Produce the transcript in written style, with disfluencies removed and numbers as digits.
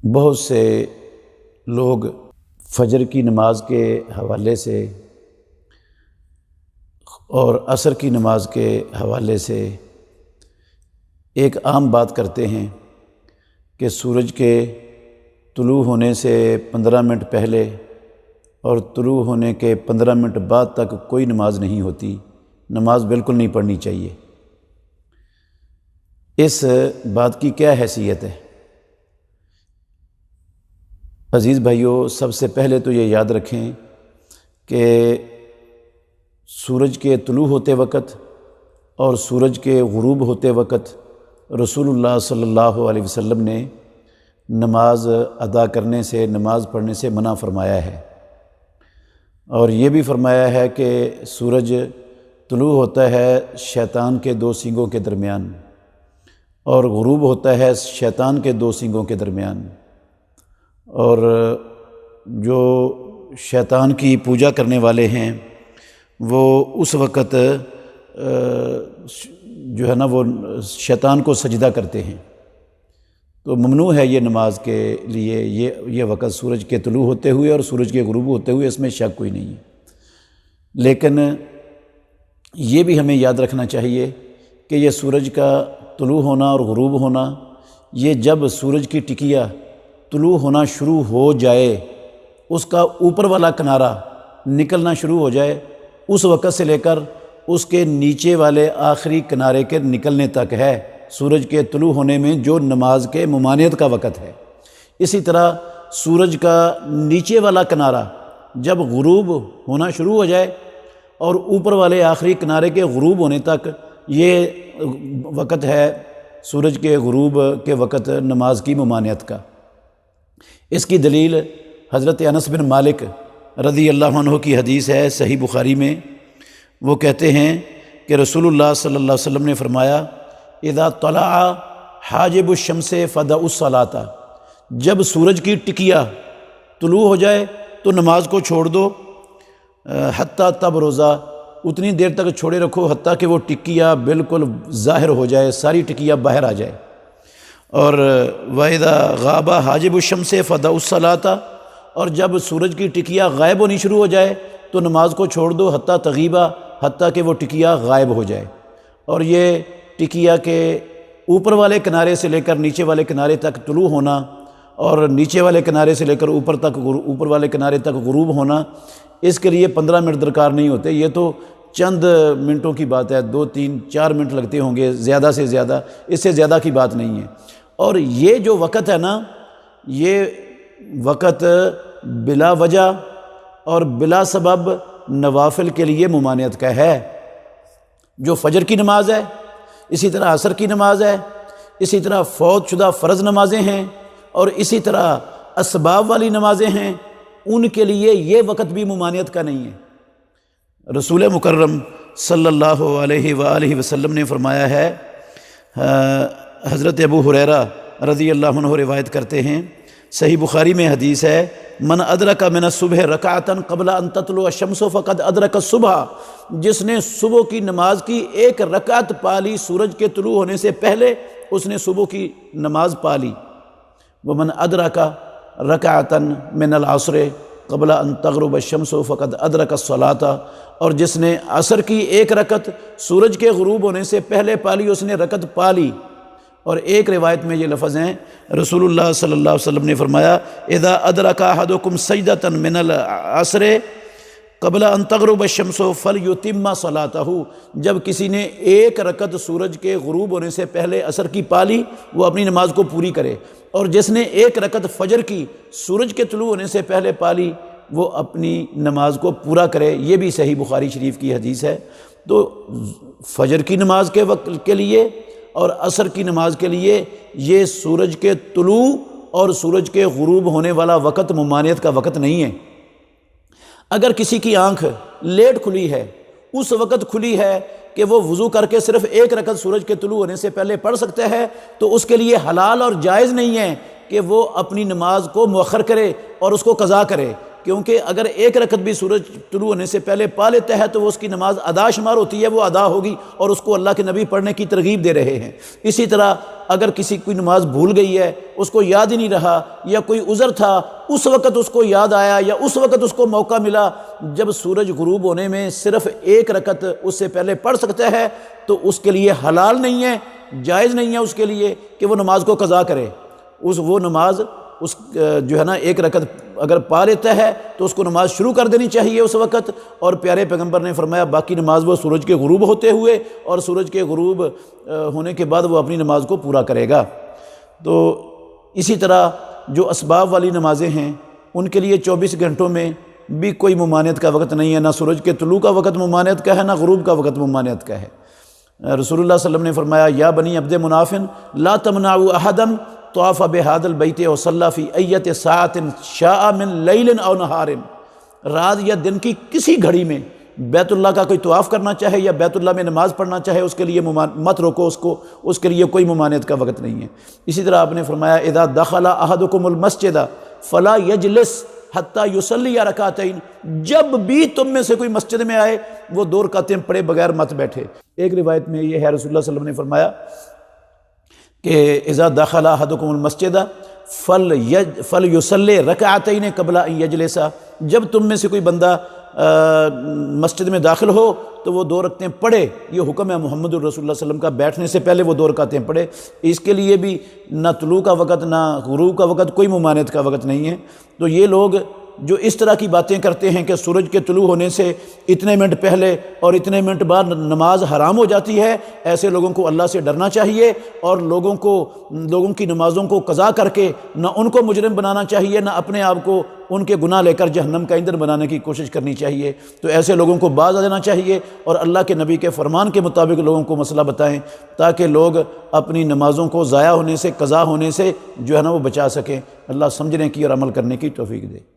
بہت سے لوگ فجر کی نماز کے حوالے سے اور عصر کی نماز کے حوالے سے ایک عام بات کرتے ہیں کہ سورج کے طلوع ہونے سے 15 منٹ پہلے اور طلوع ہونے کے 15 منٹ بعد تک کوئی نماز نہیں ہوتی، نماز بالکل نہیں پڑھنی چاہیے۔ اس بات کی کیا حیثیت ہے؟ عزیز بھائیوں، سب سے پہلے تو یہ یاد رکھیں کہ سورج کے طلوع ہوتے وقت اور سورج کے غروب ہوتے وقت رسول اللہ صلی اللہ علیہ وسلم نے نماز ادا کرنے سے، نماز پڑھنے سے منع فرمایا ہے، اور یہ بھی فرمایا ہے کہ سورج طلوع ہوتا ہے شیطان کے 2 سینگوں کے درمیان اور غروب ہوتا ہے شیطان کے 2 سینگوں کے درمیان، اور جو شیطان کی پوجا کرنے والے ہیں وہ اس وقت جو ہے نا وہ شیطان کو سجدہ کرتے ہیں، تو ممنوع ہے یہ نماز کے لیے یہ وقت سورج کے طلوع ہوتے ہوئے اور سورج کے غروب ہوتے ہوئے، اس میں شک کوئی نہیں ہے۔ لیکن یہ بھی ہمیں یاد رکھنا چاہیے کہ یہ سورج کا طلوع ہونا اور غروب ہونا، یہ جب سورج کی ٹکیا طلوع ہونا شروع ہو جائے، اس کا اوپر والا کنارہ نکلنا شروع ہو جائے، اس وقت سے لے کر اس کے نیچے والے آخری کنارے کے نکلنے تک ہے سورج کے طلوع ہونے میں جو نماز کے ممانعت کا وقت ہے۔ اسی طرح سورج کا نیچے والا کنارہ جب غروب ہونا شروع ہو جائے اور اوپر والے آخری کنارے کے غروب ہونے تک، یہ وقت ہے سورج کے غروب کے وقت نماز کی ممانعت کا۔ اس کی دلیل حضرت انس بن مالک رضی اللہ عنہ کی حدیث ہے صحیح بخاری میں، وہ کہتے ہیں کہ رسول اللہ صلی اللہ علیہ وسلم نے فرمایا، اذا طلع حاجب الشمس فدعوا الصلاۃ، جب سورج کی ٹکیا طلوع ہو جائے تو نماز کو چھوڑ دو، حتیٰ تبرز، اتنی دیر تک چھوڑے رکھو حتیٰ کہ وہ ٹکیا بالکل ظاہر ہو جائے، ساری ٹکیا باہر آ جائے، اور وَإِذَا غَابَ حَاجِبُ الشَّمْسِ فَدَعُوا الصَّلَاةَ، اور جب سورج کی ٹکیا غائب ہونی شروع ہو جائے تو نماز کو چھوڑ دو، حتیٰ تغیبہ، حتیٰ کہ وہ ٹکیا غائب ہو جائے۔ اور یہ ٹکیا کے اوپر والے کنارے سے لے کر نیچے والے کنارے تک طلوع ہونا اور نیچے والے کنارے سے لے کر اوپر والے کنارے تک غروب ہونا، اس کے لیے 15 منٹ درکار نہیں ہوتے، یہ تو چند منٹوں کی بات ہے، 2 3 4 منٹ لگتے ہوں گے زیادہ سے زیادہ، اس سے زیادہ کی بات نہیں ہے۔ اور یہ جو وقت ہے نا، یہ وقت بلا وجہ اور بلا سبب نوافل کے لیے ممانعت کا ہے۔ جو فجر کی نماز ہے، اسی طرح عصر کی نماز ہے، اسی طرح فوت شدہ فرض نمازیں ہیں، اور اسی طرح اسباب والی نمازیں ہیں، ان کے لیے یہ وقت بھی ممانعت کا نہیں ہے۔ رسول مکرم صلی اللہ علیہ وآلہ وسلم نے فرمایا ہے، حضرت ابو ہریرہ رضی اللہ عنہ روایت کرتے ہیں، صحیح بخاری میں حدیث ہے، من ادرک من الصبح رکعۃ قبل ان تطلع الشمس فقد ادرک الصبح، جس نے صبح کی نماز کی 1 رکعت پا لی سورج کے طلوع ہونے سے پہلے، اس نے صبح کی نماز پا لی۔ ومن ادرک رکعۃ من العصر قبل ان تغرب الشمس فقد ادرک الصلاۃ، اور جس نے عصر کی 1 رکعت سورج کے غروب ہونے سے پہلے پا لی، اس نے رکعت پا لی۔ اور ایک روایت میں یہ لفظ ہیں، رسول اللہ صلی اللہ علیہ وسلم نے فرمایا، اذا ادرک احدکم سجدۃ من العصر قبل ان تغرب الشمس فلیتم صلاتہ، جب کسی نے 1 رکعت سورج کے غروب ہونے سے پہلے عصر کی پا لی، وہ اپنی نماز کو پوری کرے، اور جس نے 1 رکعت فجر کی سورج کے طلوع ہونے سے پہلے پا لی، وہ اپنی نماز کو پورا کرے۔ یہ بھی صحیح بخاری شریف کی حدیث ہے۔ تو فجر کی نماز کے وقت کے لیے اور عصر کی نماز کے لیے یہ سورج کے طلوع اور سورج کے غروب ہونے والا وقت ممانعت کا وقت نہیں ہے۔ اگر کسی کی آنکھ لیٹ کھلی ہے، اس وقت کھلی ہے کہ وہ وضو کر کے صرف 1 رکعت سورج کے طلوع ہونے سے پہلے پڑھ سکتا ہے، تو اس کے لیے حلال اور جائز نہیں ہے کہ وہ اپنی نماز کو مؤخر کرے اور اس کو قضا کرے۔ کیونکہ اگر ایک رکعت بھی سورج طلوع ہونے سے پہلے پا لیتا ہے تو وہ اس کی نماز ادا شمار ہوتی ہے، وہ ادا ہوگی، اور اس کو اللہ کے نبی پڑھنے کی ترغیب دے رہے ہیں۔ اسی طرح اگر کسی کوئی نماز بھول گئی ہے، اس کو یاد ہی نہیں رہا، یا کوئی عذر تھا، اس وقت اس کو یاد آیا یا اس وقت اس کو موقع ملا جب سورج غروب ہونے میں صرف ایک رکعت اس سے پہلے پڑھ سکتا ہے، تو اس کے لیے حلال نہیں ہے، جائز نہیں ہے اس کے لیے کہ وہ نماز کو قضا کرے۔ وہ نماز اس جو ہے نا ایک رکعت اگر پا لیتا ہے تو اس کو نماز شروع کر دینی چاہیے اس وقت، اور پیارے پیغمبر نے فرمایا باقی نماز وہ سورج کے غروب ہوتے ہوئے اور سورج کے غروب ہونے کے بعد وہ اپنی نماز کو پورا کرے گا۔ تو اسی طرح جو اسباب والی نمازیں ہیں ان کے لیے 24 گھنٹوں میں بھی کوئی ممانعت کا وقت نہیں ہے، نہ سورج کے طلوع کا وقت ممانعت کا ہے، نہ غروب کا وقت ممانعت کا ہے۔ رسول اللہ صلی اللہ علیہ وسلم نے فرمایا یا بنی عبد مناف لا تمنعوا احدا طاف بهذا البیت وصلی فی ایۃ ساعۃ شاء من لیل او نہار، رات یا دن کی کسی گھڑی میں بیت اللہ کا کوئی طواف کرنا چاہے یا بیت اللہ میں نماز پڑھنا چاہے اس کے لیے مت روکو اس کو، اس کے لیے کوئی ممانعت کا وقت نہیں ہے۔ اسی طرح آپ نے فرمایا اذا دخل احدکم المسجد فلا یجلس حتی یصلی رکعتین، جب بھی تم میں سے کوئی مسجد میں آئے وہ 2 رکعتیں پڑھے بغیر مت بیٹھے۔ ایک روایت میں یہ ہے رسول اللہ صلی اللہ علیہ وسلم نے فرمایا کہ اذا دخل احدکم المسجد فلیصلی رکعتین قبل ان یجلس، جب تم میں سے کوئی بندہ مسجد میں داخل ہو تو وہ 2 رکعتیں پڑھے، یہ حکم ہے محمد الرسول اللہ صلی اللہ علیہ وسلم کا، بیٹھنے سے پہلے وہ 2 رکعتیں پڑھے۔ اس کے لیے بھی نہ طلوع کا وقت نہ غروب کا وقت، کوئی ممانعت کا وقت نہیں ہے۔ تو یہ لوگ جو اس طرح کی باتیں کرتے ہیں کہ سورج کے طلوع ہونے سے اتنے منٹ پہلے اور اتنے منٹ بعد نماز حرام ہو جاتی ہے، ایسے لوگوں کو اللہ سے ڈرنا چاہیے اور لوگوں کی نمازوں کو قضا کر کے نہ ان کو مجرم بنانا چاہیے، نہ اپنے آپ کو ان کے گناہ لے کر جہنم کا ایندھن بنانے کی کوشش کرنی چاہیے۔ تو ایسے لوگوں کو باز آ دینا چاہیے اور اللہ کے نبی کے فرمان کے مطابق لوگوں کو مسئلہ بتائیں تاکہ لوگ اپنی نمازوں کو ضائع ہونے سے، قضا ہونے سے جو ہے نا وہ بچا سکیں۔ اللہ سمجھنے کی اور عمل کرنے کی توفیق دے۔